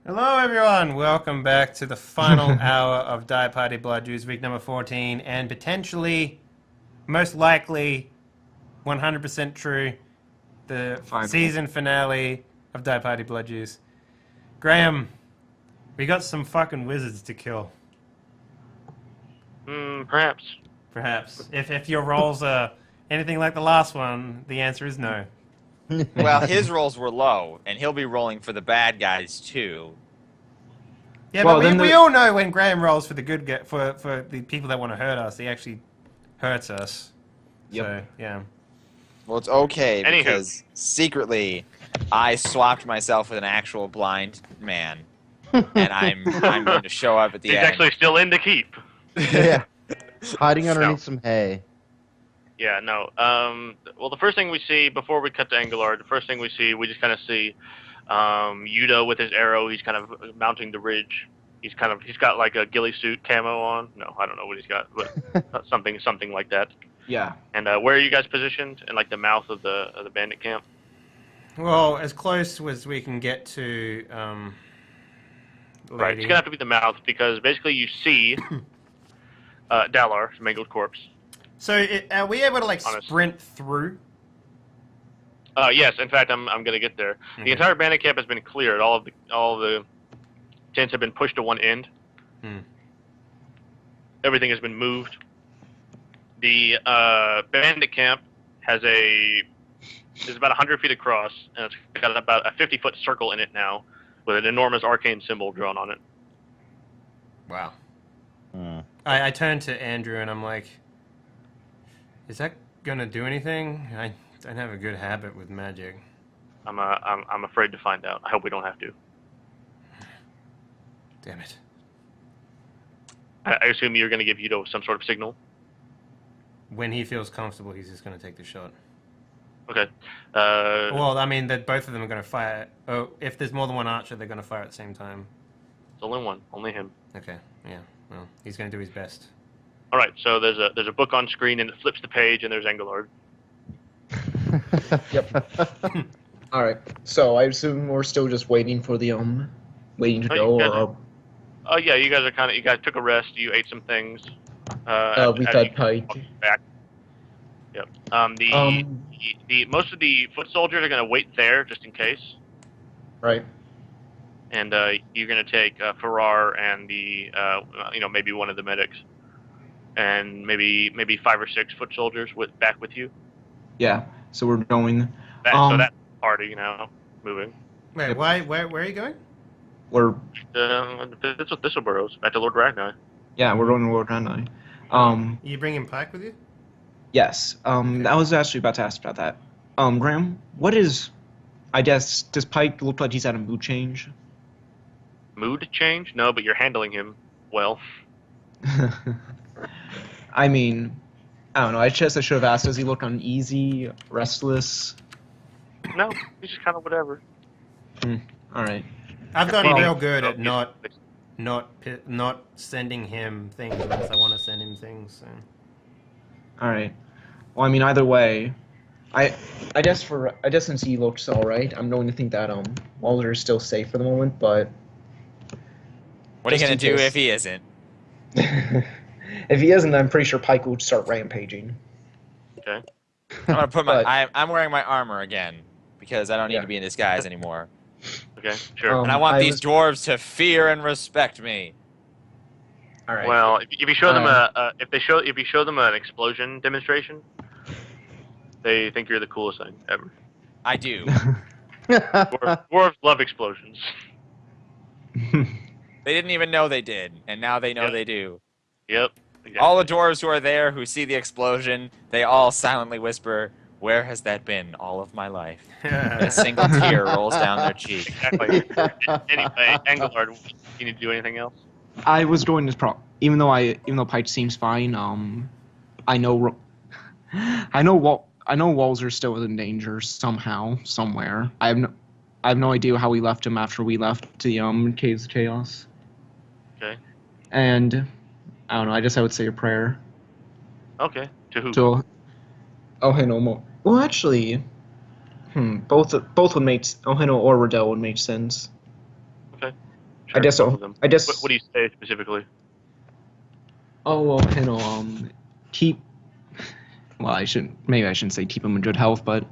Hello, everyone. Welcome back to the final hour of Die Party Blood Juice, week number 14, and potentially, most likely, 100% true, the season finale of Die Party Blood Juice. Graham, we got some fucking wizards to kill. Perhaps. Perhaps. If your rolls are anything like the last one, the answer is no. Well, his rolls were low, and he'll be rolling for the bad guys too. Yeah, well, but we all know when Graham rolls for the good for the people that want to hurt us, he actually hurts us. Yep. So, yeah. Well, it's okay because secretly, I swapped myself with an actual blind man, and I'm going to show up at the end. He's actually still in to keep. Yeah, hiding underneath some hay. Yeah, no. Well, the first thing we see before we cut to Engelard, we just kind of see Yudo with his arrow. He's kind of mounting the ridge. He's got like a ghillie suit camo on. No, I don't know what he's got, but something like that. Yeah. And where are you guys positioned? In like the mouth of the bandit camp? Well, as close as we can get to. Right, it's gonna have to be the mouth because basically you see Dalar's mangled corpse. So are we able to like sprint through? Yes, in fact, I'm gonna get there. Okay. The entire bandit camp has been cleared. All of the tents have been pushed to one end. Everything has been moved. The bandit camp is about 100 feet across, and it's got about a 50-foot circle in it now, with an enormous arcane symbol drawn on it. Wow. I turn to Andrew and I'm like, is that gonna do anything? I don't have a good habit with magic. I'm afraid to find out. I hope we don't have to. Damn it. I assume you're going to give Yudo some sort of signal? When he feels comfortable, he's just going to take the shot. Okay. Well, I mean, that both of them are going to fire. Oh, if there's more than one archer, they're going to fire at the same time. It's only one. Only him. Okay, yeah. Well, he's going to do his best. All right, so there's a book on screen, and it flips the page, and there's Engelard. Yep. All right. So I assume we're still just waiting for the waiting to go. Oh yeah, you guys took a rest. You ate some things. We fed Pike. Back. Yep. The most of the foot soldiers are going to wait there just in case. Right. And you're going to take Farrar and the maybe one of the medics, and maybe 5 or 6 foot soldiers back with you. Yeah. So we're going. So that party now moving. Wait, why? Where are you going? We're. This is Thistleburrows back to Lord Ragnar. Yeah, we're going to Lord Ragnar. You bringing Pike with you? Yes. I was actually about to ask about that. Graham, what is? I guess does Pike look like he's had a mood change? Mood change? No, but you're handling him well. I mean, I don't know. I should have asked. Does he look uneasy, restless? No, he's just kind of whatever. All right. I've gotten real good at not sending him things unless I want to send him things. So. All right. Well, I mean, either way, I guess since he looks all right, I'm going to think that Walter is still safe for the moment. But what are you gonna do if he isn't? If he isn't, I'm pretty sure Pike will start rampaging. Okay. I'm gonna put I'm wearing my armor again because I don't need to be in disguise anymore. Okay, sure. And I want these dwarves to fear and respect me. All right. Well, if you show them if you show them an explosion demonstration, they think you're the coolest thing ever. I do. Dwarves love explosions. They didn't even know they did, and now they know they do. Yep. Exactly. All the dwarves who are there who see the explosion, they all silently whisper, "Where has that been all of my life?" And a single tear rolls down their cheek. Exactly. Anyway, Engelard, you need to do anything else? I was going to even though Pike seems fine. I know Walzer still is in danger somehow, somewhere. I have no idea how we left him after we left the Caves of Chaos. Okay. And I don't know. I guess I would say a prayer. Okay. To who? Ohino. Well, actually, both would make Ohino or Riddell would make sense. Okay. Sure, I guess both so. of them. I guess. What do you say specifically? Oh well, keep. Well, maybe I shouldn't say keep him in good health, but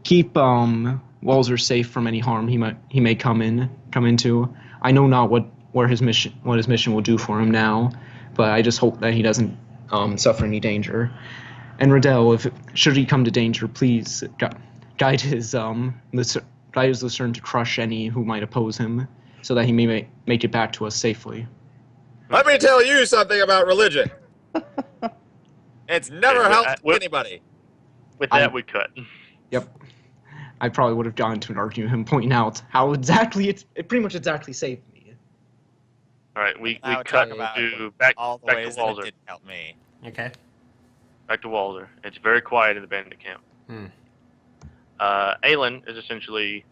keep Walzer safe from any harm he may come into. I know not what his mission will do for him now, but I just hope that he doesn't suffer any danger. And Riddell, should he come to danger, please guide his Lucerne to crush any who might oppose him, so that he may make it back to us safely. Let me tell you something about religion. It's never helped anybody. With that, we cut. Yep. I probably would have gone to an argument him pointing out how exactly it pretty much exactly saved me. All right, we cut to back to Walzer. Didn't help me. Okay. Back to Walzer. It's very quiet in the bandit camp. Aelin is essentially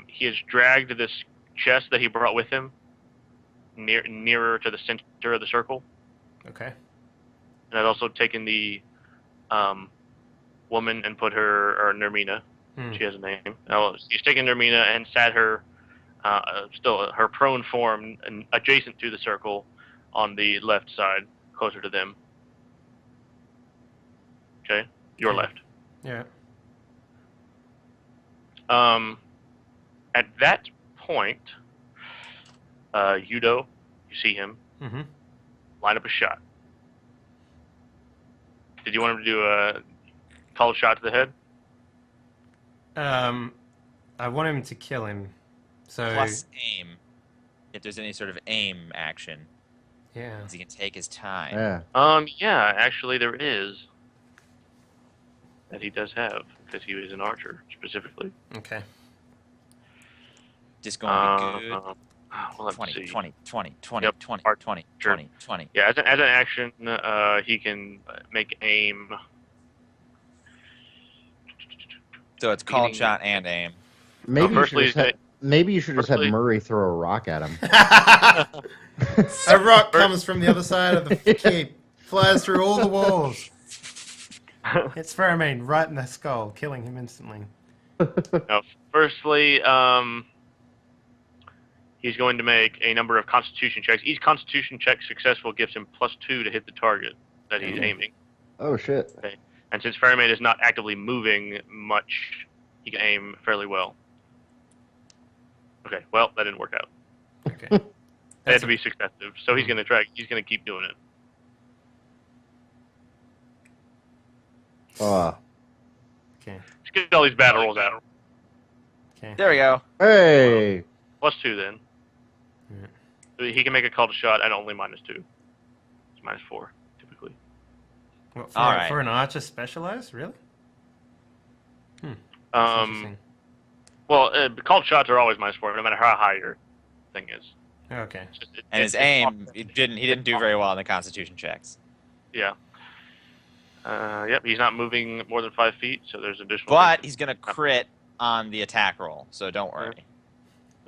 he has dragged this chest that he brought with him nearer to the center of the circle. Okay. And I've also taken the woman and put her, or Nermina, she has a name. He's taken Nermina and sat her, still her prone form adjacent to the circle on the left side, closer to them. Okay, your left. Yeah. At that point, Yudo, you see him, line up a shot. Did you want him to do a call shot to the head? I want him to kill him. So plus aim, if there's any sort of aim action. Yeah. Because he can take his time. Yeah. Yeah, actually there is. That he does have, because he was an archer, specifically. Okay. Just going to be good. Well, 20, 20, 20, 20, Yep. 20, Sure. 20, 20, 20. Yeah, as an action, he can make aim. So it's called shot and aim. Maybe you should just have Murray throw a rock at him. A rock comes from the other side of the cape, flies through all the walls. It's Pheromane right in the skull, killing him instantly. Now, firstly, he's going to make a number of Constitution checks. Each Constitution check successful gives him +2 to hit the target that he's aiming. Oh shit! Okay. And since Pheromane is not actively moving much, he can aim fairly well. Okay, well, that didn't work out. Okay. It had to be successive, so he's going to try. He's going to keep doing it. Okay. Let's get all these battle rolls out. Okay. There we go. Hey. +2 then. Yeah. He can make a call to shot at only -2. It's -4 typically. What, All right. for an archer specialized, really? Well, called shots are always -4, no matter how high your thing is. Okay. And his aim, he didn't do very well in the Constitution checks. Yeah. Yep, he's not moving more than 5 feet, so there's additional. But he's gonna crit on the attack roll, so don't worry.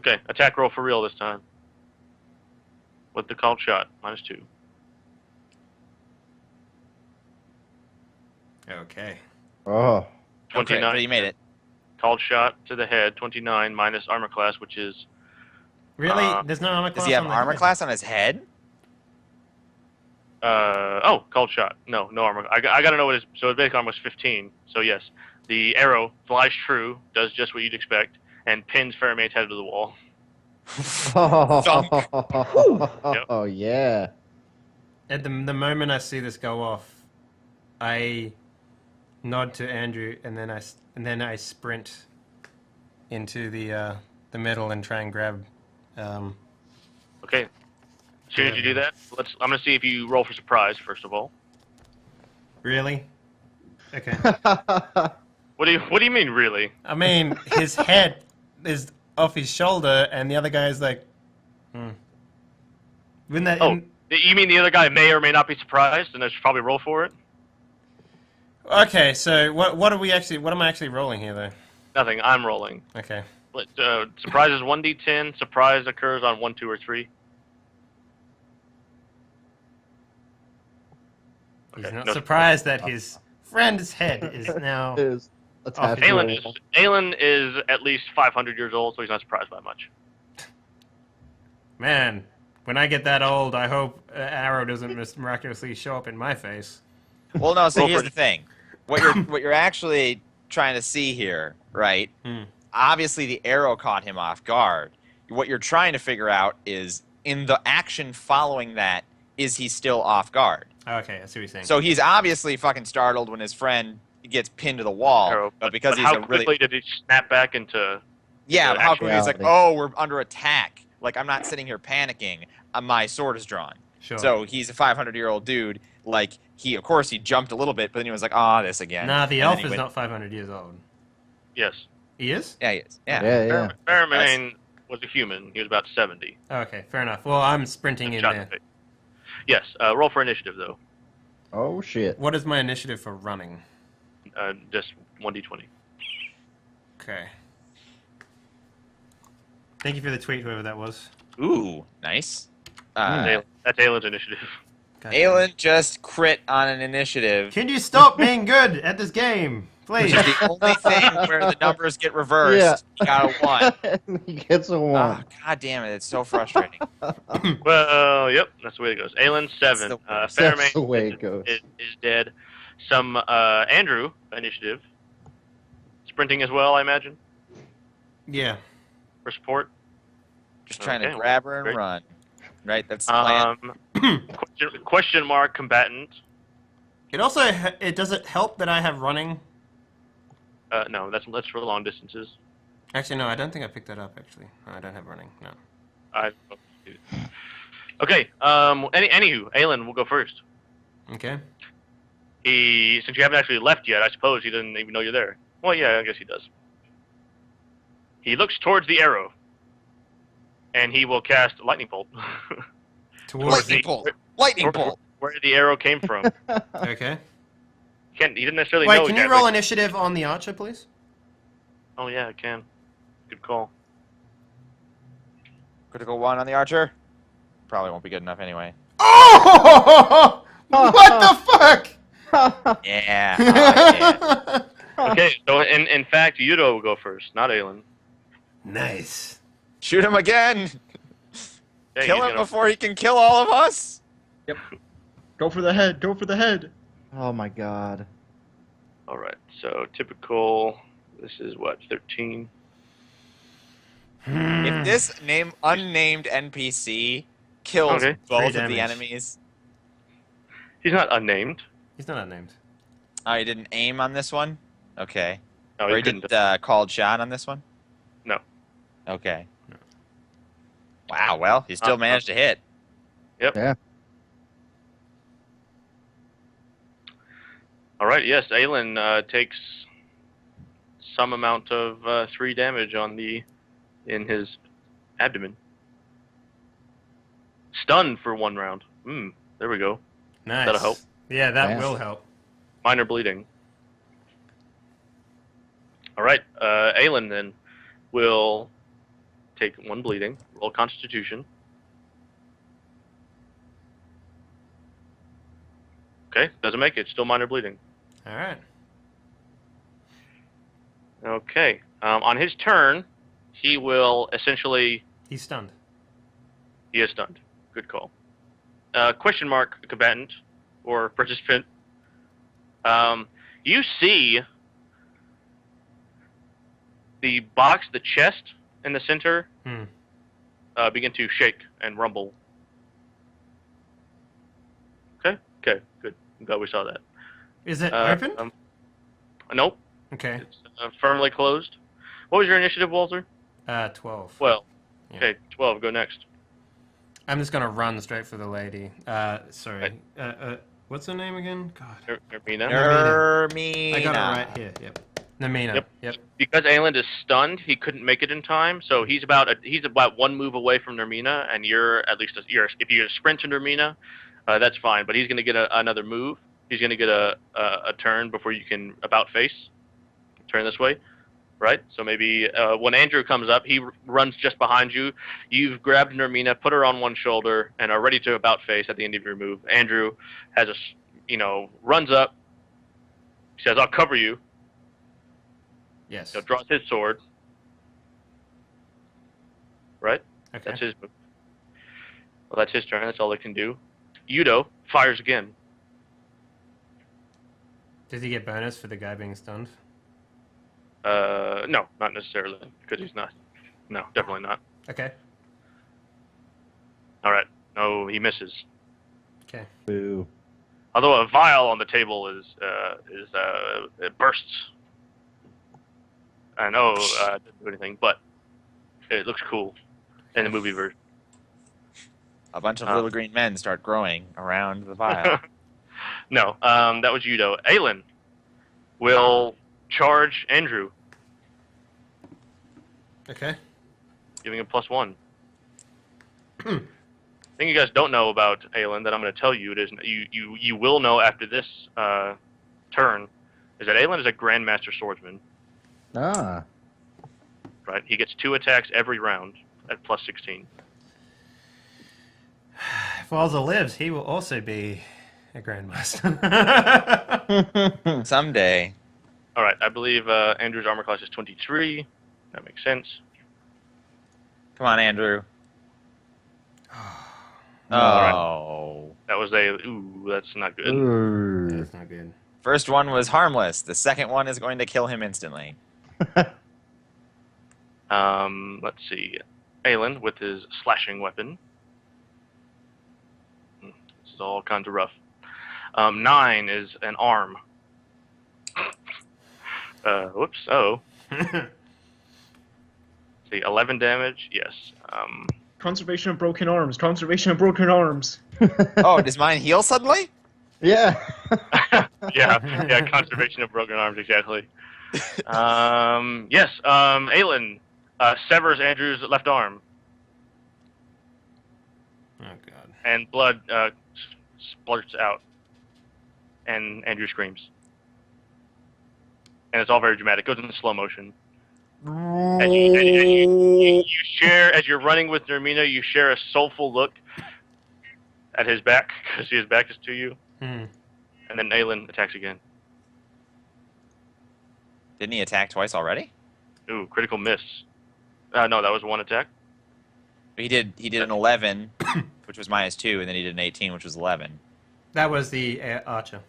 Okay, attack roll for real this time. With the called shot, -2. Okay. Oh. 29. Okay, so you made it. Called shot to the head, 29 minus armor class, which is. Really? There's no armor class. Does he have on the armor head? class on his head? Called shot. No armor. I got to know what his. So his basic armor was 15. So yes, the arrow flies true, does just what you'd expect, and pins Pheromane's head to the wall. Oh yeah. At the moment I see this go off, I nod to Andrew, and then I sprint into the middle and try and grab. Okay. As soon as you do that, I'm gonna see if you roll for surprise first of all. Really? Okay. What do you mean, really? I mean, his head is off his shoulder, and the other guy's like, Wouldn't that? You mean the other guy may or may not be surprised, and I should probably roll for it? Okay, so what am I actually rolling here, though? Nothing. I'm rolling. Okay. Surprise is 1d10. Surprise occurs on 1, 2, or 3. He's Okay, not no surprised that his friend's head is now Attached Aelin is at least 500 years old, so he's not surprised by much. Man, when I get that old, I hope an arrow doesn't miraculously show up in my face. Well, no. So here's the thing: what you're actually trying to see here, right? Obviously, the arrow caught him off guard. What you're trying to figure out is, in the action following that, is he still off guard? Okay, I see what you're saying. So he's obviously fucking startled when his friend gets pinned to the wall, Arrow, but because he's how a really quickly did he snap back into? yeah, into how action? quickly he's like, oh, we're under attack. Like, I'm not sitting here panicking. My sword is drawn. Sure. So he's a 500-year-old dude. Like, of course, he jumped a little bit, but then he was like, this again. Nah, the And elf then he is went- not 500 years old. Yes. He is? Yeah, he is. Yeah. Yeah. Faramane was a human. He was about 70. Okay, fair enough. Well, I'm sprinting in there. Yes. Roll for initiative though. Oh shit. What is my initiative for running? Just 1d20. Okay. Thank you for the tweet, whoever that was. Ooh, nice. That's Aelin's initiative. God. Aelin just crit on an initiative. Can you stop being good at this game? Please. Which is the only thing where the numbers get reversed. Yeah. You got a 1. He gets a 1. Oh, God damn it. It's so frustrating. Well, yep, that's the way it goes. Aelin 7. the worst. That's the Faramane way it goes. is dead. Some Andrew initiative. Sprinting as well, I imagine, Yeah. for support. Just trying Okay, to grab her and great. run. Right? That's the plan. Question mark combatant. It also, does it help that I have running? No, that's for long distances. Actually, no, I don't think I picked that up, actually. No, I don't have running, no. Okay. Anywho, Aelin will go first. Okay. Since you haven't actually left yet, I suppose he doesn't even know you're there. Well, yeah, I guess he does. He looks towards the arrow, and he will cast lightning bolt. Towards Lightning bolt. Lightning bolt. Where the arrow came from. Okay. He didn't necessarily Wait, know can you yet, roll but- initiative on the archer, please? Oh yeah, I can. Good call. Critical 1 on the archer. Probably won't be good enough anyway. Oh! What the fuck? Yeah. Yeah. Okay, so in fact, Yudo will go first, not Aelin. Nice. Shoot him again. Yeah, Kill he's him gonna- before he can kill all of us. Yep. Go for the head. Go for the head. Oh my god. All right, so typical. This is what 13. If this unnamed NPC kills Okay. both 3 of the damage. enemies. He's not unnamed. He's not unnamed. Oh, he didn't aim on this one? Okay. No, Or he didn't. didn't called shot on this one? No. Okay. Wow, well, he still managed to hit. Yep. Yeah. All right. Yes, Aelin takes some amount of 3 damage in his abdomen. Stunned for 1 round. There we go. Nice. That'll help. Yeah, that Yeah. will help. Minor bleeding. All right. Aelin then will take 1 bleeding. Roll Constitution. Okay, doesn't make it. Still minor bleeding. All right. Okay. On his turn, he will essentially... He's stunned. He is stunned. Good call. Question mark combatant or participant. You see the box, the chest in the center, begin to shake and rumble. Okay, good. I'm glad we saw that. Is it open? Nope. Okay. It's firmly closed. What was your initiative, Walter? 12. 12. Yeah. Okay, 12. Go next. I'm just gonna run straight for the lady. Sorry. What's her name again? God. Nermina. Nermina. I got it right here. Yep. Namina. Yep. Because Aelin is stunned, he couldn't make it in time. So he's about 1 move away from Nermina, and you're at least if you sprint to Nermina, that's fine. But he's going to get another move. He's going to get a turn before you can about face. Turn this way, right? So maybe when Andrew comes up, he runs just behind you. You've grabbed Nermina, put her on one shoulder, and are ready to about face at the end of your move. Andrew has runs up. He says, "I'll cover you." Yes. He'll draw his sword. Right? Okay. That's his move. Well, that's his turn. That's all it can do. Yudo fires again. Does he get bonus for the guy being stunned? No, not necessarily, because he's not. No, definitely not. Okay. All right. No, he misses. Okay. Boo. Although a vial on the table it bursts. And it doesn't do anything, but it looks cool in the movie version. A bunch of little green men start growing around the vial. No, that was Yudo. Aelin will charge Andrew, Okay. giving him +1. Thing you guys don't know about Aelin that I'm going to tell you, you will know after this turn, is that Aelin is a Grandmaster Swordsman. Ah. Right? He gets 2 attacks every round at +16. If Walzer lives, he will also be a grandmaster. Someday. All right, I believe Andrew's armor class is 23. That makes sense. Come on, Andrew. Oh. That was ooh, that's not good. Ooh. That's not good. First one was harmless. The second one is going to kill him instantly. Let's see. Aelin with his slashing weapon. This is all kinds of rough. 9 is an arm. Whoops. Oh. See, 11 damage. Yes. Conservation of broken arms. Conservation of broken arms. Oh, does mine heal suddenly? Yeah. yeah. Conservation of broken arms. Exactly. Yes. Aelin severs Andrew's left arm, Oh god. and blood splurts out, and Andrew screams. And it's all very dramatic. It goes into slow motion. And you share, as you're running with Nermina, you share a soulful look at his back, because his back is to you. Hmm. And then Aelin attacks again. Didn't he attack twice already? Ooh, critical miss. No, that was 1 attack. He did an 11, which was -2, and then he did an 18, which was 11. That was the archer.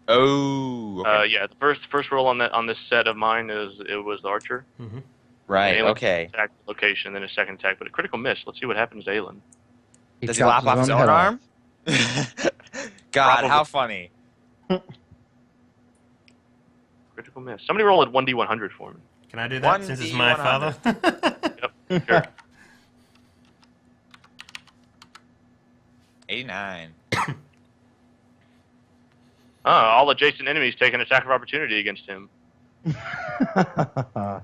Oh. Okay. Yeah, the first roll on this set of mine was the archer. Mm-hmm. Right. Aelin Okay. Attack the location, then a second attack, but a critical miss. Let's see what happens to Aelin. Does he lop off his own arm? God, Probably. how funny. Critical miss. Somebody roll at 1d100 for me. Can I do that since it's my father? Yep, sure. 89. All adjacent enemies take an attack of opportunity against him. All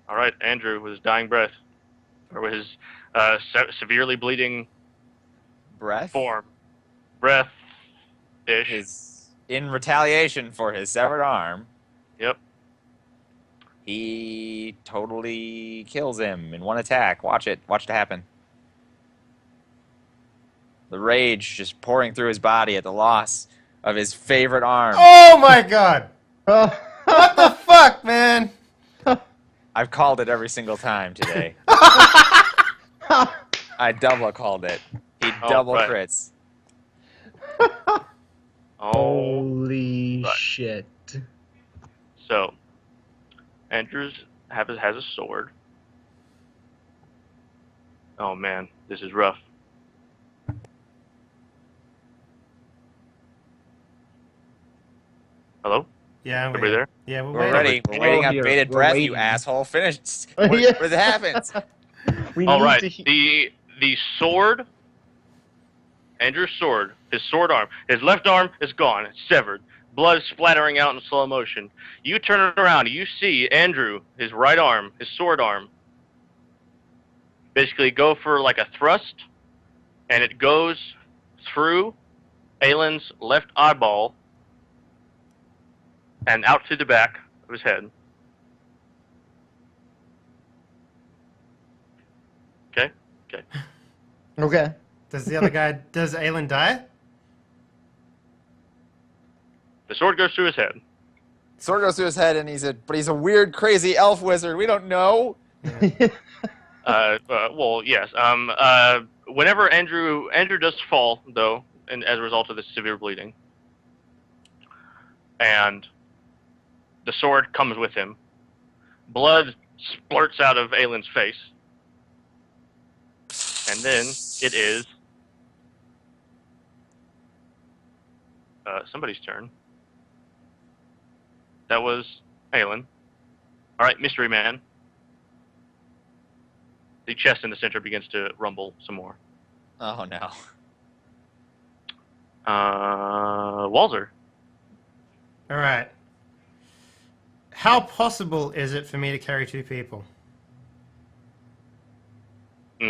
right, Andrew with his dying breath, or with his severely bleeding Breath? breath-ish. In retaliation for his severed arm, Yep. he totally kills him in one attack. Watch it. Watch it happen. The rage just pouring through his body at the loss of his favorite arm. Oh my god! What the fuck, man? I've called it every single time today. I double called it. He double right. crits. Holy right. shit. So, Andrews has a sword. Oh man, this is rough. Hello? Yeah, Everybody there? Yeah, We're ready. We're waiting on here. bated We're breath, waiting. you asshole. Finish. Yeah. What happens? We All need right. to The sword, Andrew's sword, his sword arm, his left arm is gone. It's severed. Blood splattering out in slow motion. You turn it around. You see Andrew, his right arm, his sword arm, basically go for like a thrust, and it goes through Aelin's left eyeball and out to the back of his head. Okay? Okay. Okay. Does the other guy, does Aelin die? The sword goes through his head. Sword goes through his head, and but he's a weird, crazy elf wizard. We don't know. Yeah. Well, yes. Whenever Andrew does fall, though, and as a result of this severe bleeding, and the sword comes with him, blood splurts out of Aylin's face, and then it is somebody's turn. That was Aylin. All right, Mystery Man. The chest in the center begins to rumble some more. Oh no. Walzer. All right. How possible is it for me to carry 2 people? You're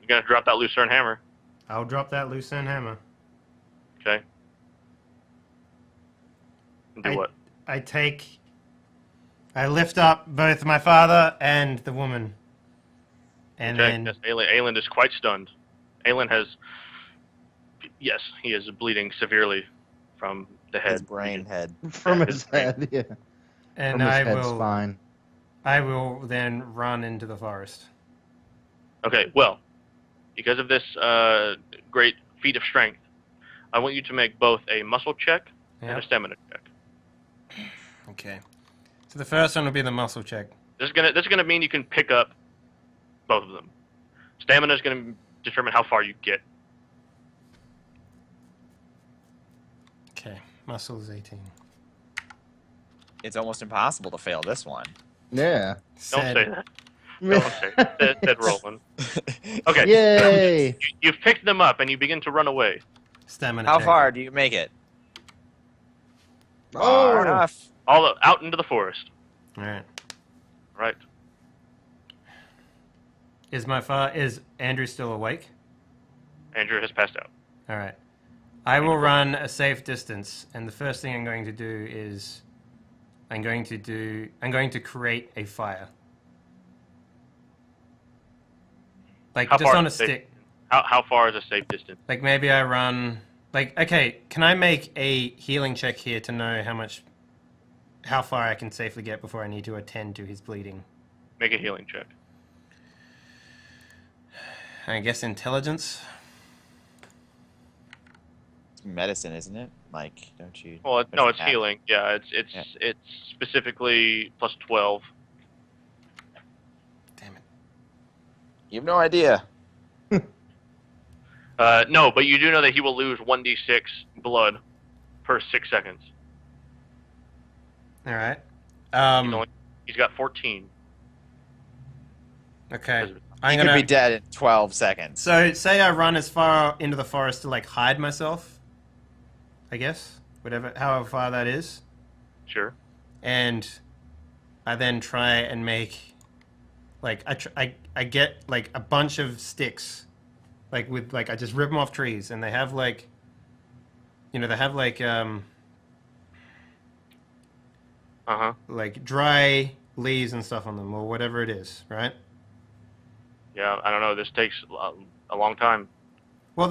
gonna drop that Lucerne hammer. I'll drop that Lucerne hammer. Okay. And do what? I lift up both my father and the woman. And okay. then... Yes, Aylin is quite stunned. Aylin has... Yes, he is bleeding severely from the head. His brain head. From his head, yeah. And From his head spine. I will then run into the forest. Okay, well, because of this great feat of strength, I want you to make both a muscle check and a stamina check. Okay. So the first one will be the muscle check. This is gonna mean you can pick up both of them. Stamina is gonna determine how far you get. Okay, muscle is 18. It's almost impossible to fail this one. Yeah. Don't say that. Don't say that. Said Roland. Okay. Yay! You've picked them up and you begin to run away. Stamina How check. far do you make it? Oh! Far enough. All out into the forest. Alright. Right. Is Andrew still awake? Andrew has passed out. Alright. I will run a safe distance, and the first thing I'm going to do is I'm going to create a fire. Like How just far on a is safe? stick. How far is a safe distance? Like maybe I run like okay, can I make a healing check here to know how far I can safely get before I need to attend to his bleeding? Make a healing check. I guess intelligence. It's medicine, isn't it? Mike, don't you? Well, no, it's healing. Yeah, it's specifically plus 12. Damn it. You have no idea. No, but you do know that he will lose 1d6 blood per 6 seconds. All right. He's got 14. Okay. He could be dead in 12 seconds. So say I run as far into the forest to like hide myself. I guess however far that is. Sure. And I then try and make like I get like a bunch of sticks, like with like I just rip them off trees, and they have like, like dry leaves and stuff on them or whatever it is, right? Yeah, I don't know. This takes a long time. Well,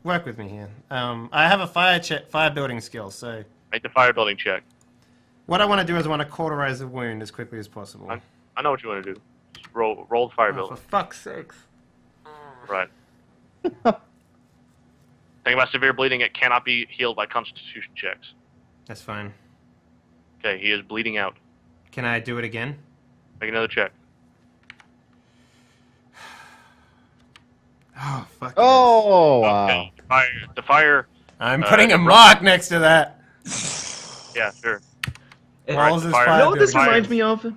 work with me here. I have a fire building skill, so Make the fire building check. what I want to do is I want to cauterize the wound as quickly as possible. I know what you want to do. Just roll the fire For building. fuck's sakes. Right. Thing about severe bleeding, it cannot be healed by constitution checks. That's fine. Okay, he is bleeding out. Can I do it again? Make another check. Oh, fuck. Oh, wow. Okay, the fire. I'm putting a mark next to that. Yeah, sure. Walls is fire. fire You know what this building. reminds me of?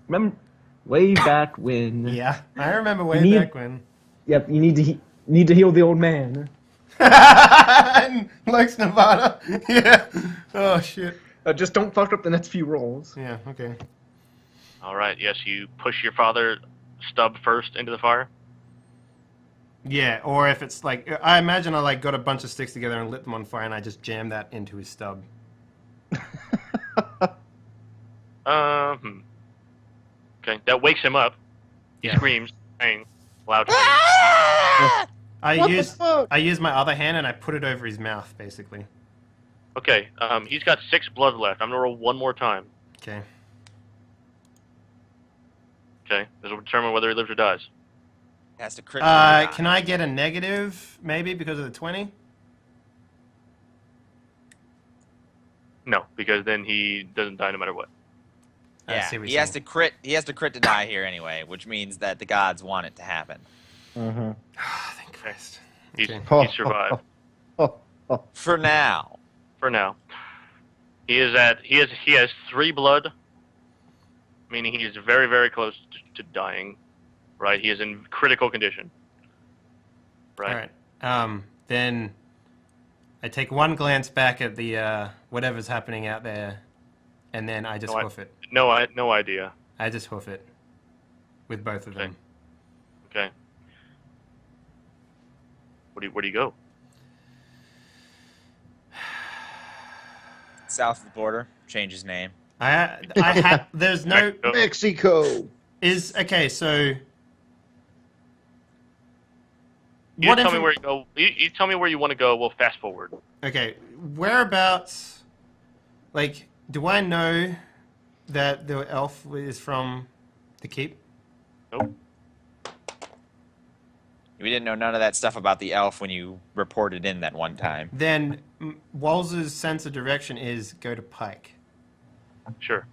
Remember, way back when. Yeah, I remember way back when. Yep, you need to heal the old man. Likes Nevada. Yeah. Oh shit. Just don't fuck up the next few rolls. Yeah. Okay. All right. Yes, you push your father stub first into the fire. Yeah, or if it's like I imagine I like got a bunch of sticks together and lit them on fire, and I just jammed that into his stub. Okay, that wakes him up. He Yeah. screams, pain, loud. What the fuck? I used my other hand and I put it over his mouth, basically. Okay, he's got 6 blood left. I'm gonna roll one more time. Okay. Okay, this will determine whether he lives or dies. He has to crit. to die. Can I get a negative, maybe, because of the 20? No, because then he doesn't die no matter what. Yeah, I see what he you're has to saying. crit. He has to crit to die here anyway, which means that the gods want it to happen. Mm-hmm. Thank Christ. He's, Okay. he survived For now. for now. He has 3 blood, meaning he is very, very close to dying. Right, he is in critical condition. Right. All right. Then I take one glance back at the whatever's happening out there, and then I just hoof it. No idea. I just hoof it with both of them. Okay. Where do you go? South of the border. Change his name. There's no Mexico. okay. So You tell me where you go. You tell me where you want to go. We'll fast forward. Okay, whereabouts? Like, do I know that the elf is from the keep? Nope. We didn't know none of that stuff about the elf when you reported in that one time. Then Walz's sense of direction is go to Pike. Sure.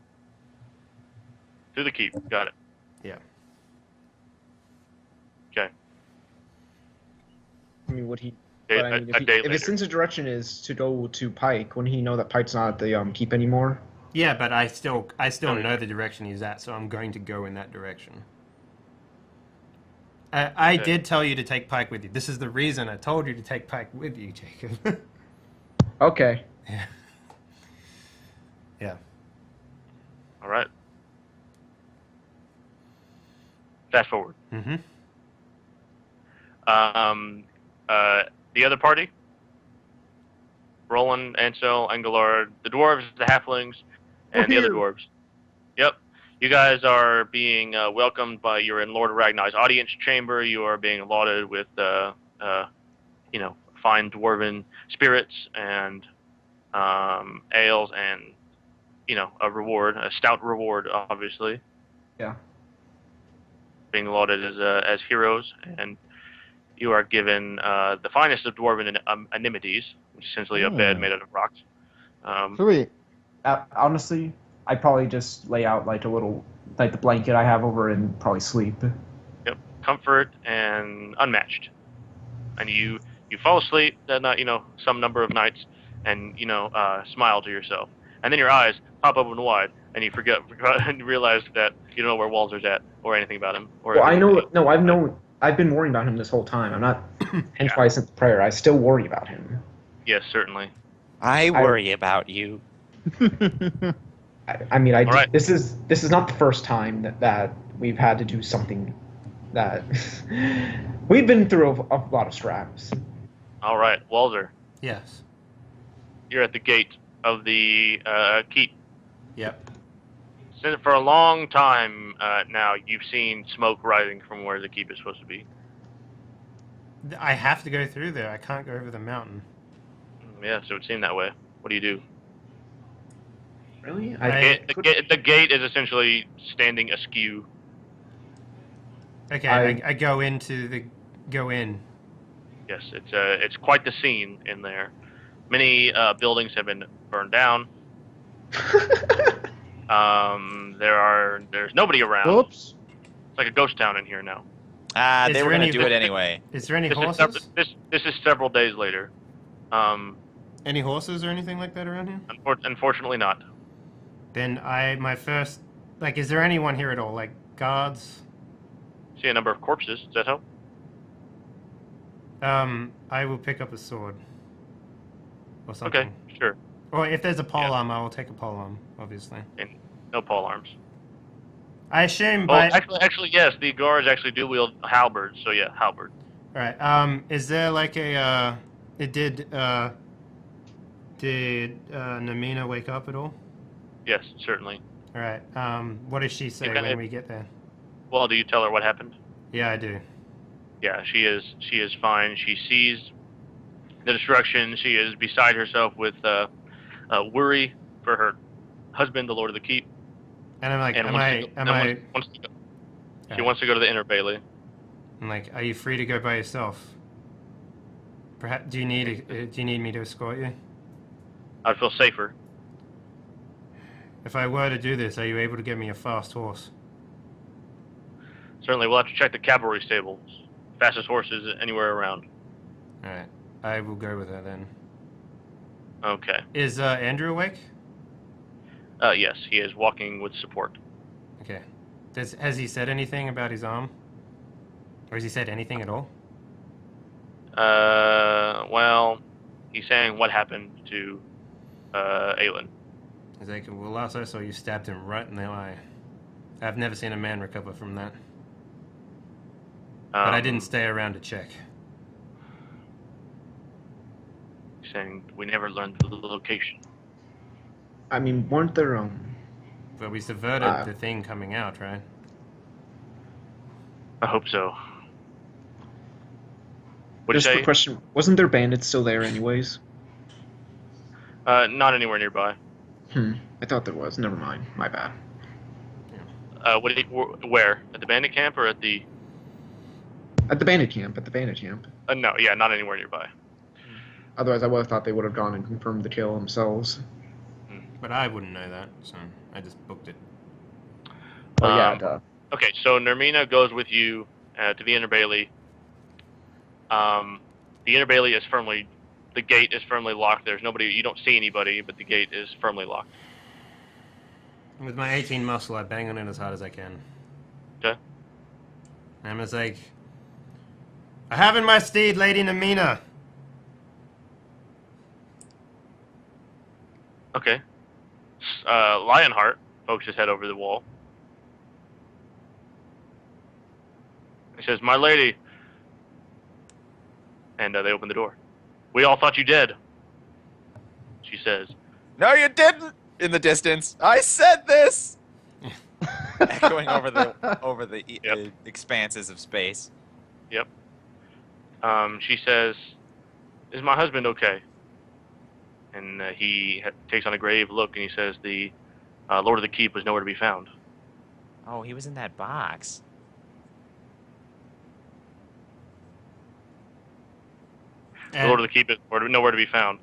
Through the keep. Got it. Yeah. Okay. I mean, would he? A- But I mean, a day if his later. sense of direction is to go to Pike, wouldn't he know that Pike's not at the keep anymore? Yeah, but I still know the direction he's at, so I'm going to go in that direction. I Okay. did tell you to take Pike with you. This is the reason I told you to take Pike with you, Jacob. Okay. Yeah. Yeah. All right. Fast forward. Mm-hmm. The other party. Roland, Ansel, Engelard, the dwarves, the halflings, and the other dwarves. Yep. You guys are being welcomed by. You're in Lord Ragnar's audience chamber. You are being lauded with, fine dwarven spirits and ales and, a reward, a stout reward, obviously. Yeah. Being lauded as heroes, and you are given the finest of dwarven animities, which is essentially a bed made out of rocks. Sweet. Honestly, I'd probably just lay out like the blanket I have over and probably sleep. Yep, comfort and unmatched. And you fall asleep that night, some number of nights, and smile to yourself. And then your eyes pop open wide, and you forget and realize that you don't know where Walzer's at or anything about him. Or Well, I anything. know. I've been worrying about him this whole time. I'm not. Hence why I sent the prayer. I still worry about him. Yes, certainly. I worry about you. I mean, All right. this is not the first time that we've had to do something that we've been through a lot of straps. All right, Walzer, Yes. you're at the gate of the keep. Yep. Since for a long time now, you've seen smoke rising from where the keep is supposed to be. I have to go through there. I can't go over the mountain. Yeah, so it seemed that way. What do you do? Really? The gate is essentially standing askew. Okay, I go in. Yes, it's quite the scene in there. Many buildings have been burned down. There's nobody around. Whoops. It's like a ghost town in here now. Is They were there going any- to do it anyway. Is there any This horses? is several days later. Any horses or anything like that around here? Unfortunately not. Then is there anyone here at all? Like guards? See a number of corpses. Does that help? I will pick up a sword. Or something. Okay, sure. Or if there's a polearm, I will take a polearm, obviously. And no pole arms. I assume Well, by... actually, yes. The guards actually do wield halberds. So yeah, halberd. Alright, is there like a, did Namina wake up at all? Yes, certainly. Alright, what does she say Okay. when we get there? Well, do you tell her what happened? Yeah, I do. Yeah, she is fine. She sees the destruction. She is beside herself with worry for her husband, the Lord of the Keep. And I'm like, And she wants to go to the Inner Bailey. I'm like, are you free to go by yourself? Perhaps do you need me to escort you? I'd feel safer. If I were to do this, are you able to get me a fast horse? Certainly, we'll have to check the cavalry stables. Fastest horses anywhere around. All right, I will go with her then. Okay. Is Andrew awake? Yes, he is walking with support. Okay. Has he said anything about his arm? Or has he said anything at all? Well, he's saying what happened to Aelin. He's like, well, last I saw you stabbed him right in the eye. I've never seen a man recover from that. But I didn't stay around to check. He's saying we never learned the location. I mean, weren't there But we subverted the thing coming out, right? I hope so. What do you just say? a question? Wasn't there bandits still there, anyways? Not anywhere nearby. I thought there was. Never mind. My bad. Where? At the bandit camp or at the? At the bandit camp. At the bandit camp. No, yeah, not anywhere nearby. Otherwise, I would have thought they would have gone and confirmed the kill themselves. But I wouldn't know that, so I just booked it. Oh yeah, duh. Okay, so Nermina goes with you to the Inner Bailey. The Inner Bailey is the gate is firmly locked. There's nobody, you don't see anybody, but the gate is firmly locked. With my 18 muscle, I bang on it as hard as I can. Okay. I'm just like, I have in my steed Lady Nermina. Okay. Lionheart pokes his head over the wall. He says, "My lady." And they open the door. "We all thought you dead," she says. No, you didn't. In the distance, I said this. Echoing over the Yep. expanses of space. Yep. She says, "Is my husband okay?" And he takes on a grave look, and he says, "The Lord of the Keep was nowhere to be found." Oh, he was in that box. The Lord of the Keep is nowhere to be found.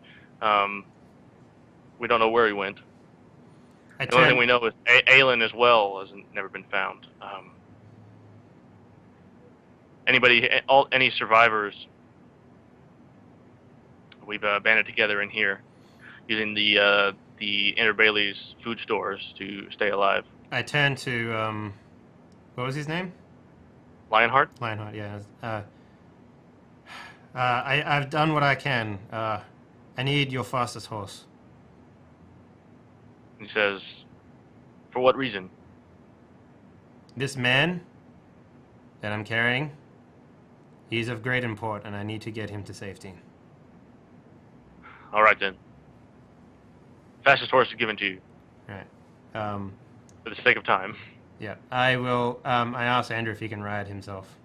We don't know where he went. The only thing we know is Aelin as well has never been found. Any survivors we've banded together in here using the Inner Bailey's food stores to stay alive. I turn to, what was his name? Lionheart? Lionheart, yeah. I've done what I can. I need your fastest horse. He says, "For what reason?" This man that I'm carrying, he's of great import, and I need to get him to safety. All right, then. Fastest horse is given to you. Right. For the sake of time. Yeah. I will, I asked Andrew if he can ride himself.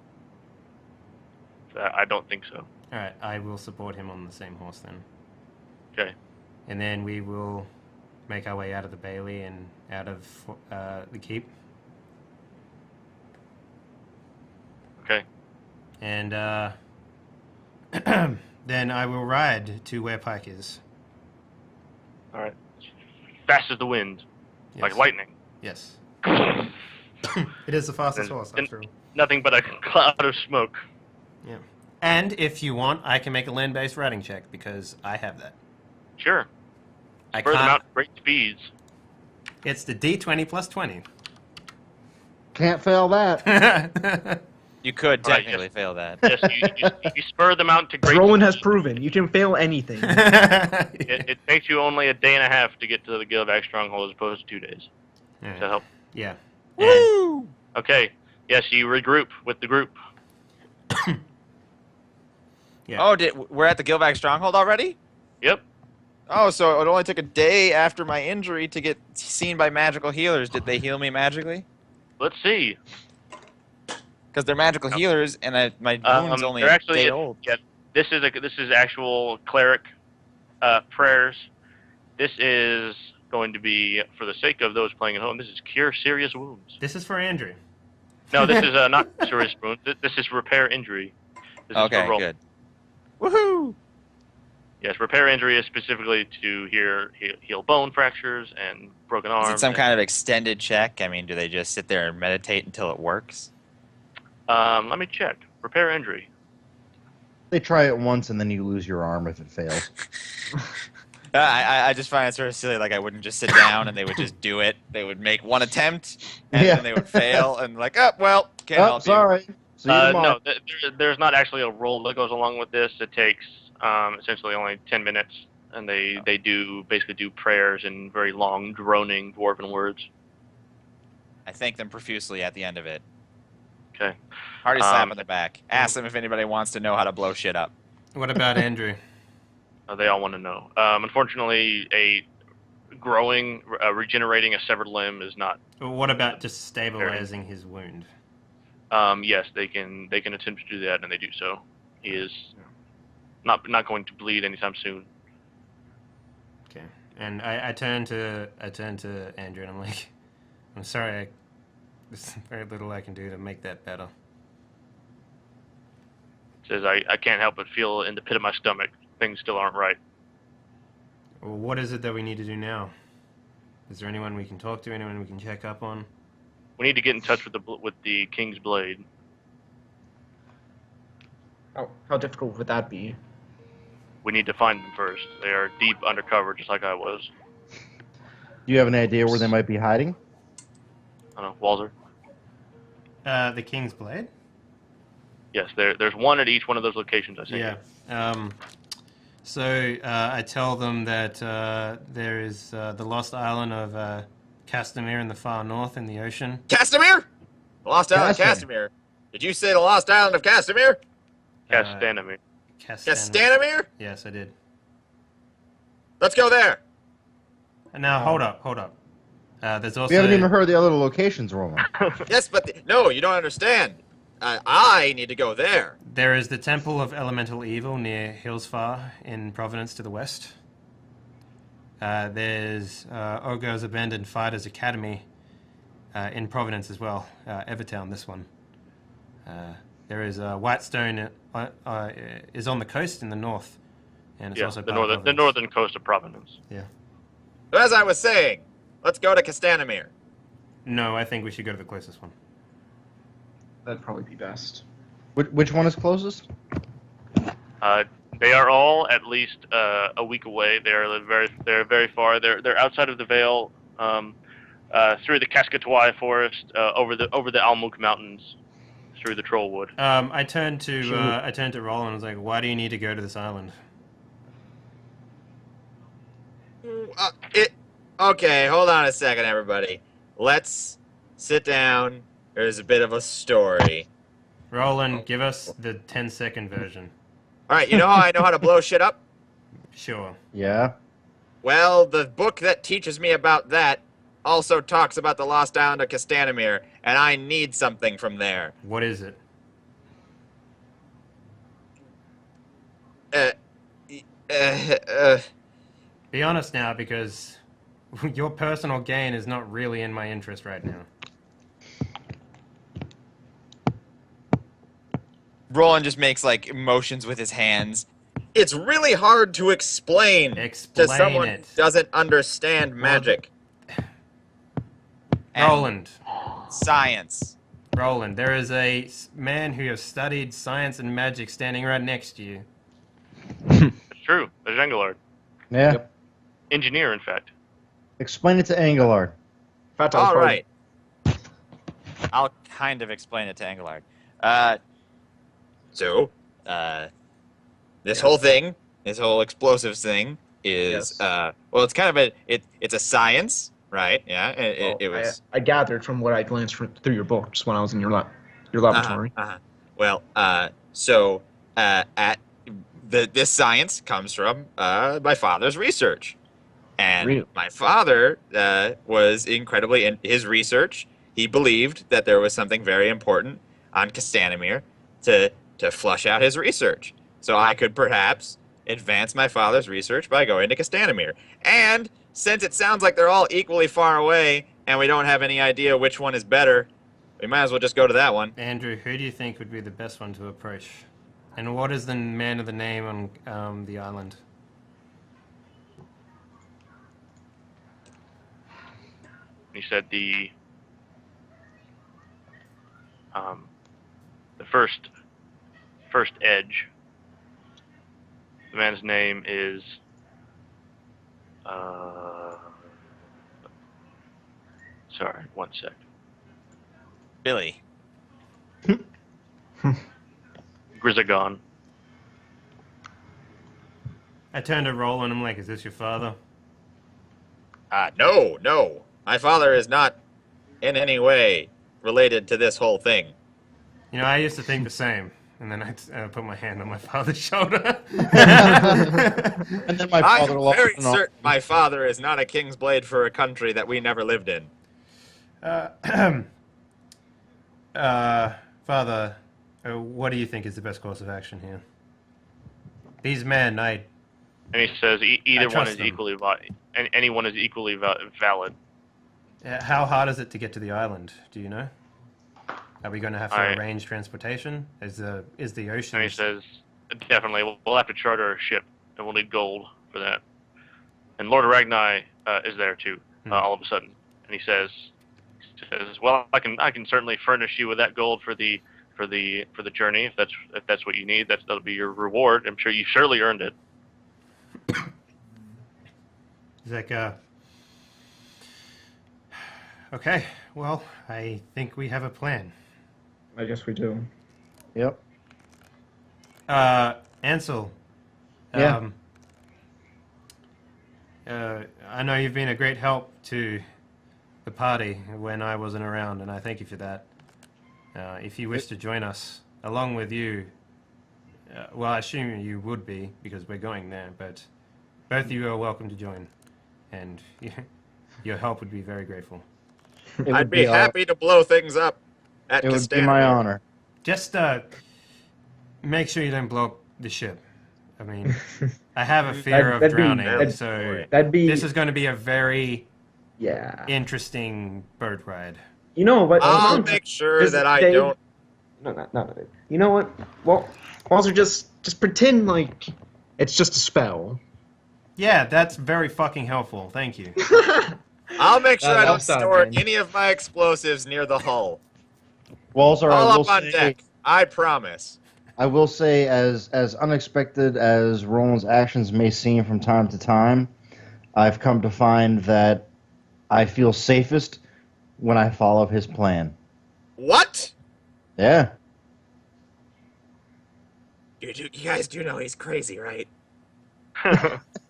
I don't think so. Alright, I will support him on the same horse then. Okay. And then we will make our way out of the Bailey and out of the keep. Okay. And then I will ride to where Pike is. All right. Fast as the wind. Yes. Like lightning. Yes. It is the fastest horse, after all. Nothing but a cloud of smoke. Yeah. And if you want, I can make a land-based riding check, because I have that. Sure. I Spur them can't. out at great speeds. It's the D20 plus 20. Can't fail that. You could Right, technically fail that. Yes, you spur them out to great Roland has speeds. proven you can fail anything. It takes you only a day and a half to get to the Gilvac Stronghold as opposed to 2 days. Alright. Does that help? Yeah. Woo! Okay. Yes, you regroup with the group. Yeah. Oh, we're at the Gilvac Stronghold already? Yep. Oh, so it only took a day after my injury to get seen by magical healers. Did they heal me magically? Let's see. Because they're magical healers, and my wound's only they're a actually day old. Yeah, this is actual cleric prayers. This is going to be, for the sake of those playing at home, this is cure serious wounds. This is for Andrew. No, this is not serious wounds. This is repair injury. This is Okay, for roll. good. Woohoo! Yes, repair injury is specifically to heal bone fractures and broken arms. Is it some kind of extended check? I mean, do they just sit there and meditate until it works? Let me check. Repair injury. They try it once and then you lose your arm if it fails. I just find it sort of silly. Like, I wouldn't just sit down and they would just do it. They would make one attempt and then they would fail and like, oh, well, can't help sorry. See you tomorrow. No, there's not actually a roll that goes along with this. It takes essentially only 10 minutes, and they basically do prayers in very long, droning dwarven words. I thank them profusely at the end of it. Okay. Hearty slap on the back. Ask them if anybody wants to know how to blow shit up. What about Andrew? They all want to know. Unfortunately, regenerating a severed limb is not. What about just stabilizing his wound? Yes, they can attempt to do that, and they do so. He is not going to bleed anytime soon. Okay, and I turn to Andrew and I'm like, I'm sorry, there's very little I can do to make that better. Says I can't help but feel in the pit of my stomach things still aren't right. Well, what is it that we need to do now? Is there anyone we can talk to? Anyone we can check up on? We need to get in touch with the King's Blade. How difficult would that be? We need to find them first. They are deep undercover, just like I was. Do you have an idea where they might be hiding? I don't know, Walzer? The King's Blade? Yes, there's one at each one of those locations, I think. Yeah. So I tell them that there is the lost island of Castamere in the far north in the ocean. Castamere? The lost island of Castamere. Did you say the lost island of Castamere? Castanamere. Castanamere? Yes, I did. Let's go there. Now, hold up. There's also... We haven't even heard the other locations, Roman. Yes, but no, you don't understand. I need to go there. There is the Temple of Elemental Evil near Hillsfar in Providence to the west. There's Ogo's Abandoned Fighters Academy in Providence as well. Evertown, this one. There is Whitestone is on the coast in the north. And it's also the northern coast of Providence. Yeah. But as I was saying, let's go to Castanamere. No, I think we should go to the closest one. That'd probably be best. Which one is closest? They are all at least a week away. They're very far. They're outside of the Vale, through the Cascatois Forest, over the Almuk Mountains, through the Trollwood. I turned to Roland and was like, "Why do you need to go to this island?" Okay, hold on a second, everybody. Let's sit down. There's a bit of a story. Roland, give us the 10-second version. All right, you know how I know how to blow shit up? Sure. Yeah. Well, the book that teaches me about that also talks about the lost island of Castanamere, and I need something from there. What is it? Be honest now, because your personal gain is not really in my interest right now. Roland just makes, like, motions with his hands. It's really hard to explain to someone who doesn't understand magic. Roland. Science. Roland, there is a man who has studied science and magic standing right next to you. It's true. There's Engelard. Yeah. Yep. Engineer, in fact. Explain it to Engelard. All right. I'll kind of explain it to Engelard. This whole thing, this whole explosives thing is, well, it's kind of it's a science, right? Yeah, it was. I gathered from what I glanced through your books when I was in your laboratory. Well, this science comes from my father's research, and Really? my father was incredibly in his research. He believed that there was something very important on Castanimir to flush out his research. So I could perhaps advance my father's research by going to Castanimir. And since it sounds like they're all equally far away and we don't have any idea which one is better, we might as well just go to that one. Andrew, who do you think would be the best one to approach? And what is the man of the name on the island? He said the first edge. The man's name is sorry, one sec. Billy. Grizagon. I turned to Roland and I'm like, is this your father? No. My father is not in any way related to this whole thing. You know, I used to think the same. And then I put my hand on my father's shoulder. And then my father I'm very certain my father is not a king's blade for a country that we never lived in. Father, what do you think is the best course of action here? These men, And he says either one is them. equally and anyone is equally valid. How hard is it to get to the island? Do you know? Are we going to have to arrange transportation? Is the ocean? And he says, definitely, we'll have to charter a ship, and we'll need gold for that. And Lord Aragnai is there too, all of a sudden. And he says, well, I can certainly furnish you with that gold for the journey if that's what you need. That'll be your reward. I'm sure you surely earned it. He's like, okay, well, I think we have a plan. I guess we do. Yep. Ansel. Yeah. I know you've been a great help to the party when I wasn't around, and I thank you for that. If you wish to join us, along with you, well, I assume you would be, because we're going there, but both of you are welcome to join, and your help would be very grateful. I'd be happy to blow things up at It would be my honor. Just make sure you don't blow up the ship. I mean, I have a fear of drowning, so this is going to be a very interesting boat ride. You know what? I'll make sure that I don't. No. You know what? Well, also just pretend like it's just a spell. Yeah, that's very fucking helpful. Thank you. I'll make sure I don't helps out, store man. any of my explosives near the hull. Walzer, All I will up on say, deck. I promise. I will say, as unexpected as Roland's actions may seem from time to time, I've come to find that I feel safest when I follow his plan. What? Yeah. You guys do know he's crazy, right?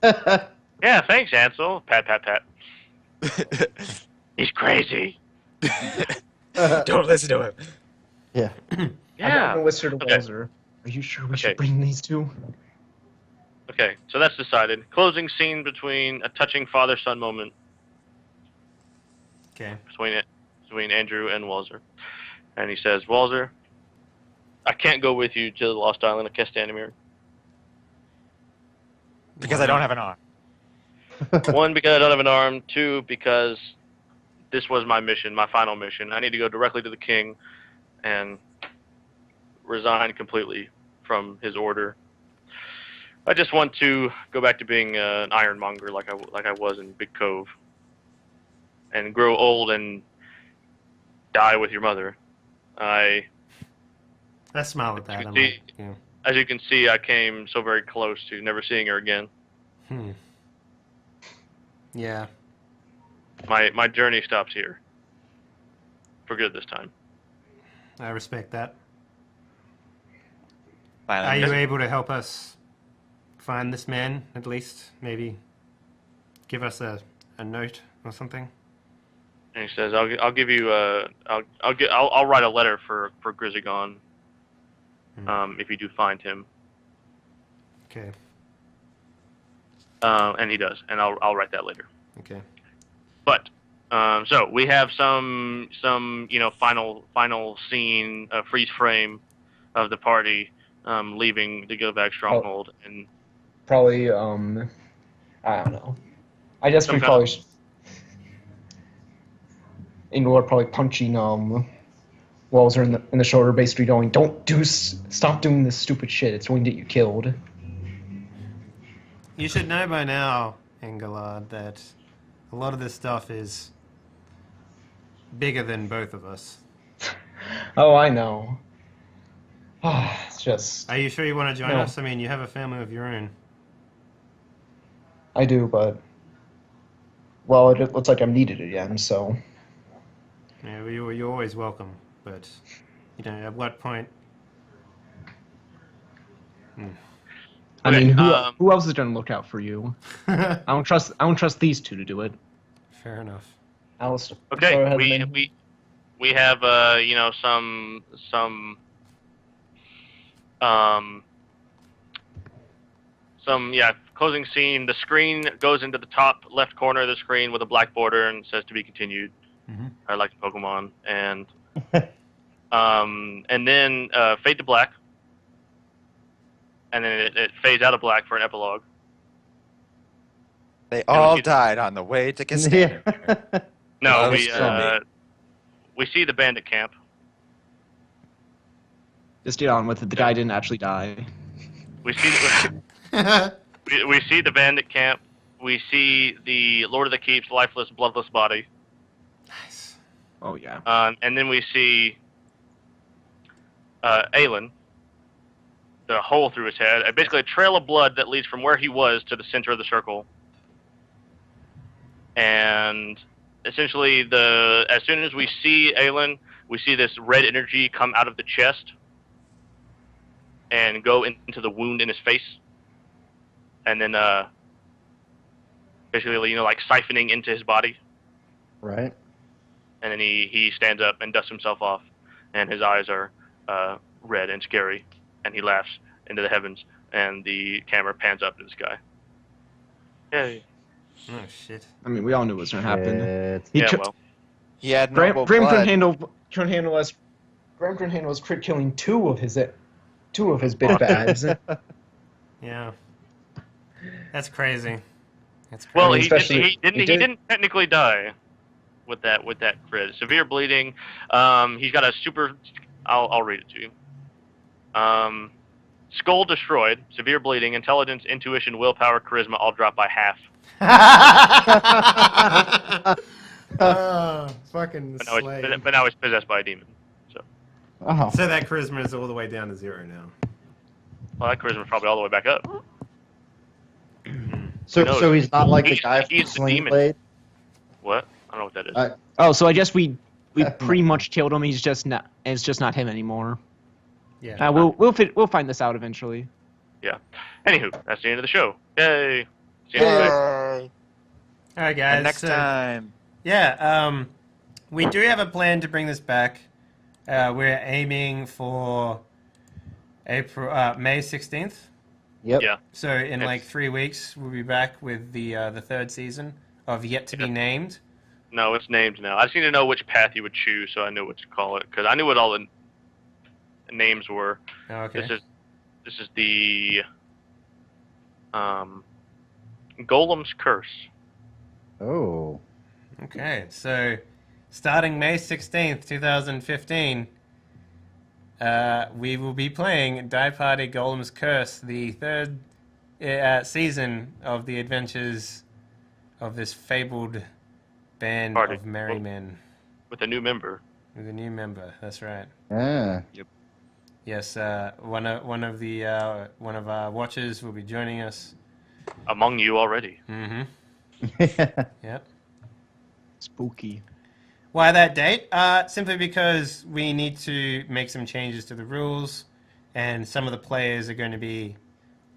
Yeah, thanks, Ansel. Pat, pat, pat. He's crazy. Don't listen to him. Yeah. Yeah. I'm whisper to Okay. Walzer. Are you sure we should bring these two? Okay, so that's decided. Closing scene between a touching father-son moment Okay. between Andrew and Walzer. And he says, Walzer, I can't go with you to the Lost Island of Castanimir. Because I don't have an arm. One, because I don't have an arm. Two, because this was my mission, my final mission. I need to go directly to the king and resign completely from his order. I just want to go back to being an ironmonger like I was in Big Cove, and grow old and die with your mother. I smile at that. I'm like, yeah. As you can see, I came so very close to never seeing her again. Yeah. My journey stops here. For good this time. I respect that. Finally. Are you able to help us find this man, at least? Maybe give us a note or something? And he says, "I'll give you I'll write a letter for Grizagon, if you do find him." Okay. And he does, and I'll write that later. Okay. But So we have some final scene, freeze frame of the party leaving the Govak stronghold, and Probably, I don't know. I guess Some we kind probably Inglord probably punching Walzer in the shoulder, basically going, stop doing this stupid shit. It's going to get you killed. You should know by now, Engelard, that a lot of this stuff is bigger than both of us. Oh, I know. It's just... Are you sure you want to join No. us? I mean, you have a family of your own. I do, but... Well, it looks like I'm needed again, so... Yeah, you're always welcome, but at what point? I Okay, mean, who else is going to look out for you? I don't trust these two to do it. Fair enough. Alistair. go okay, ahead, we man. we have some closing scene. The screen goes into the top left corner of the screen with a black border and says to be continued. Mm-hmm. I like Pokemon, and then fade to black, and then it fades out of black for an epilogue. They all died on the way to Castania. No, Oh, we see the bandit camp. Just get on with it. The guy didn't actually die. We see we see the bandit camp. We see the Lord of the Keep's lifeless, bloodless body. Nice. Oh, yeah. And then we see Aelin, the hole through his head, basically a trail of blood that leads from where he was to the center of the circle. And essentially, as soon as we see Aelin, we see this red energy come out of the chest and go into the wound in his face, and then basically, like siphoning into his body. Right. And then he stands up and dusts himself off, and his eyes are red and scary, and he laughs into the heavens, and the camera pans up to the sky. Yay. Oh shit. I mean, we all knew it was going to happen. Shit. He had Graham noble couldn't blood. handle us crit killing two of his bit bags. Yeah. That's crazy. That's crazy. Well, mean, especially- he didn't technically die with that crit. Severe bleeding. He's got a super. I'll read it to you. Skull destroyed. Severe bleeding. Intelligence, intuition, willpower, charisma all drop by half. Fucking But now, slave. but now he's possessed by a demon. So, Oh. So that charisma is all the way down to 0 now. well, that charisma's probably all the way back up. So knows? so he's not like the He's- guy from he's the Sling demon. Blade? What? I don't know what that is. Oh, so I guess we pretty much killed him. It's just not him anymore. Yeah. We'll find this out eventually. Yeah. Anywho, that's the end of the show. Yay. See you next time. Yay. All right, guys. And next so- time. Yeah, we do have a plan to bring this back. We're aiming for May 16th. Yep. Yeah. So in Yes. like 3 weeks, we'll be back with the third season of Yet to Be Named. No, it's named now. I just need to know which path you would choose so I knew what to call it. Because I knew what all the names were. Oh, okay. This is the Golem's Curse. Oh. Okay, so starting May 16th, 2015, we will be playing Die Party Golem's Curse, the third season of the adventures of this fabled band Party. of merry men. With a new member. With a new member, that's right. Yeah. Yes, one of our watchers will be joining us. Among you already. Mm-hmm. Yep. Spooky. Why that date? Simply because we need to make some changes to the rules, and some of the players are going to be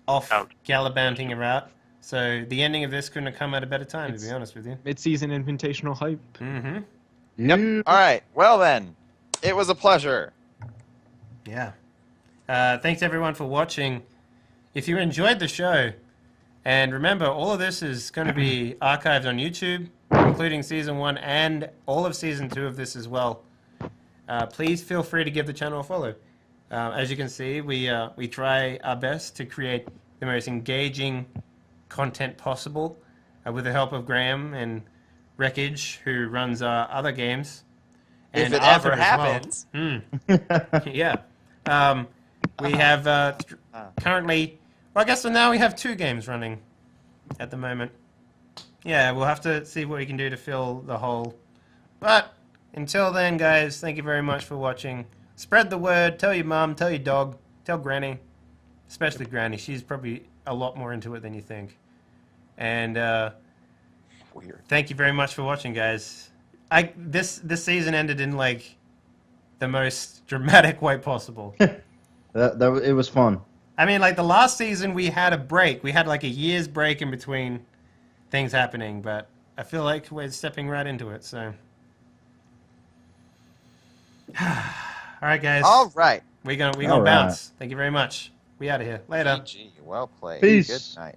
off Out. gallivanting around. So the ending of this couldn't have come at a better time, to be honest with you. Mid-season invitational hype. Mm-hmm. Yep. All right. Well then, it was a pleasure. Yeah. Thanks everyone for watching. If you enjoyed the show, and remember, all of this is going to be archived on YouTube including season 1 and all of season 2 of this as well, please feel free to give the channel a follow. As you can see, we try our best to create the most engaging content possible with the help of Graham and Wreckage, who runs our other games. If And it Arthur ever as well. happens. Yeah. We have currently... Well, I guess so now we have 2 games running at the moment. Yeah, we'll have to see what we can do to fill the hole. But until then, guys, thank you very much for watching. Spread the word. Tell your mum, tell your dog, tell Granny. Especially Granny. She's probably a lot more into it than you think. And Weird. thank you very much for watching, guys. This season ended in, like, the most dramatic way possible. It was fun. I mean, like, the last season we had a break. We had, like, a year's break in between things happening, but I feel like we're stepping right into it, so... Alright, guys. All right. We're gonna All right. bounce. Thank you very much. We out of here. Later. GG. Well played. Peace. Good night.